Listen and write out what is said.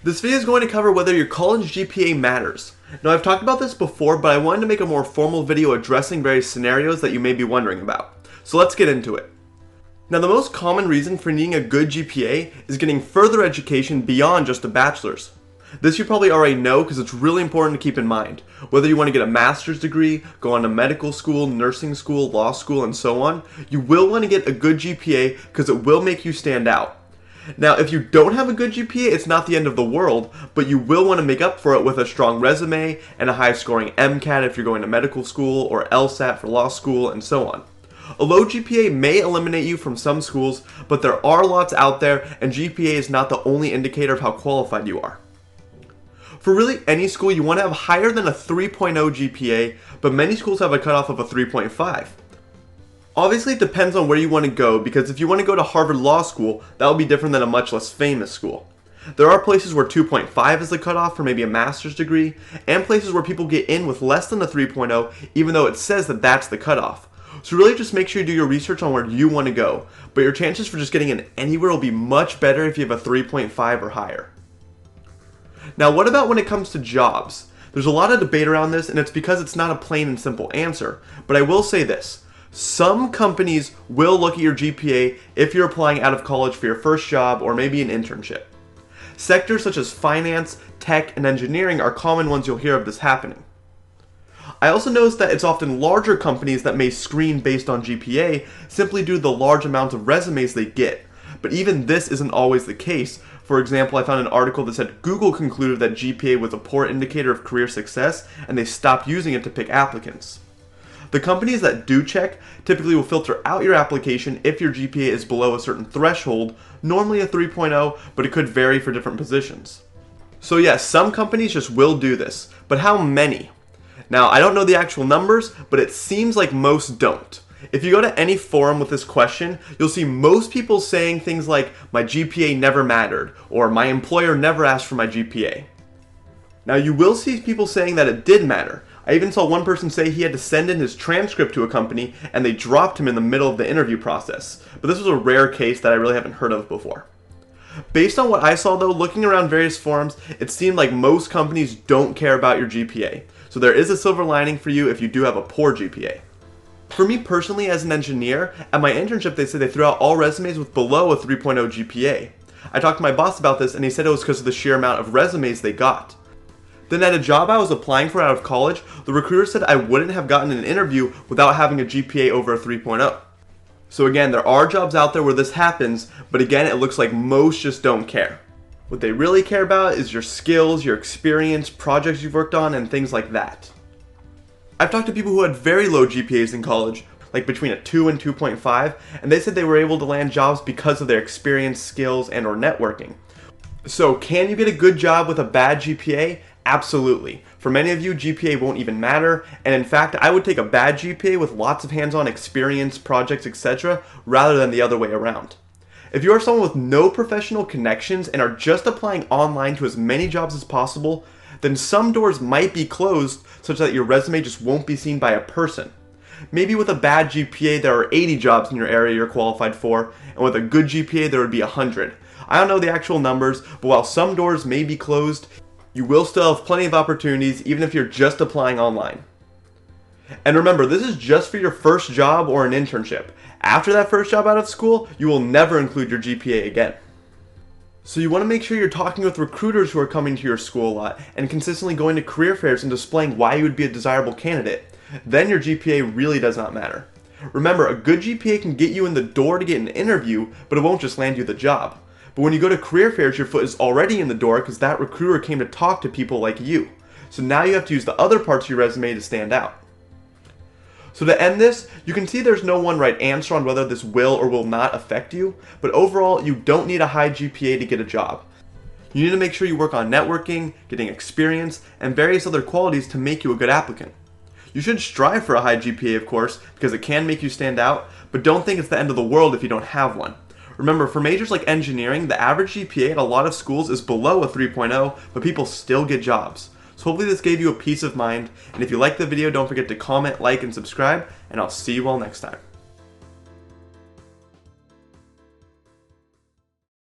This video is going to cover whether your college GPA matters. Now, I've talked about this before, but I wanted to make a more formal video addressing various scenarios that you may be wondering about. So let's get into it. Now, the most common reason for needing a good GPA is getting further education beyond just a bachelor's. This you probably already know because it's really important to keep in mind. Whether you want to get a master's degree, go on to medical school, nursing school, law school, and so on, you will want to get a good GPA because it will make you stand out. Now, if you don't have a good GPA, it's not the end of the world, but you will want to make up for it with a strong resume and a high-scoring MCAT if you're going to medical school, or LSAT for law school, and so on. A low GPA may eliminate you from some schools, but there are lots out there, and GPA is not the only indicator of how qualified you are. For really any school, you want to have higher than a 3.0 GPA, but many schools have a cutoff of a 3.5. Obviously, it depends on where you want to go, because if you want to go to Harvard Law School, that will be different than a much less famous school. There are places where 2.5 is the cutoff for maybe a master's degree, and places where people get in with less than a 3.0, even though it says that that's the cutoff. So really just make sure you do your research on where you want to go, but your chances for just getting in anywhere will be much better if you have a 3.5 or higher. Now, what about when it comes to jobs? There's a lot of debate around this, and it's because it's not a plain and simple answer, but I will say this. Some companies will look at your GPA if you're applying out of college for your first job or maybe an internship. Sectors such as finance, tech, and engineering are common ones you'll hear of this happening. I also noticed that it's often larger companies that may screen based on GPA simply due to the large amount of resumes they get. But even this isn't always the case. For example, I found an article that said Google concluded that GPA was a poor indicator of career success and they stopped using it to pick applicants. The companies that do check typically will filter out your application if your GPA is below a certain threshold, normally a 3.0, but it could vary for different positions. So yes, some companies just will do this, but how many? Now, I don't know the actual numbers, but it seems like most don't. If you go to any forum with this question, you'll see most people saying things like, my GPA never mattered, or my employer never asked for my GPA. Now, you will see people saying that it did matter. I even saw one person say he had to send in his transcript to a company and they dropped him in the middle of the interview process. But this was a rare case that I really haven't heard of before. Based on what I saw though, looking around various forums, it seemed like most companies don't care about your GPA. So there is a silver lining for you if you do have a poor GPA. For me personally as an engineer, at my internship they said they threw out all resumes with below a 3.0 GPA. I talked to my boss about this and he said it was because of the sheer amount of resumes they got. Then at a job I was applying for out of college, the recruiter said I wouldn't have gotten an interview without having a GPA over a 3.0. So again, there are jobs out there where this happens, but again, it looks like most just don't care. What they really care about is your skills, your experience, projects you've worked on, and things like that. I've talked to people who had very low GPAs in college, like between a 2 and 2.5, and they said they were able to land jobs because of their experience, skills, and or networking. So can you get a good job with a bad GPA? Absolutely. For many of you, GPA won't even matter, and in fact, I would take a bad GPA with lots of hands-on experience, projects, etc., rather than the other way around. If you are someone with no professional connections and are just applying online to as many jobs as possible, then some doors might be closed such that your resume just won't be seen by a person. Maybe with a bad GPA, there are 80 jobs in your area you're qualified for, and with a good GPA, there would be 100. I don't know the actual numbers, but while some doors may be closed, you will still have plenty of opportunities even if you're just applying online. And remember, this is just for your first job or an internship. After that first job out of school, you will never include your GPA again. So you want to make sure you're talking with recruiters who are coming to your school a lot and consistently going to career fairs and displaying why you would be a desirable candidate. Then your GPA really does not matter. Remember, a good GPA can get you in the door to get an interview, but it won't just land you the job. But when you go to career fairs, your foot is already in the door because that recruiter came to talk to people like you. So now you have to use the other parts of your resume to stand out. So to end this, you can see there's no one right answer on whether this will or will not affect you, but overall, you don't need a high GPA to get a job. You need to make sure you work on networking, getting experience, and various other qualities to make you a good applicant. You should strive for a high GPA, of course, because it can make you stand out, but don't think it's the end of the world if you don't have one. Remember, for majors like engineering, the average GPA at a lot of schools is below a 3.0, but people still get jobs. So hopefully this gave you a peace of mind, and if you liked the video, don't forget to comment, like, and subscribe, and I'll see you all next time.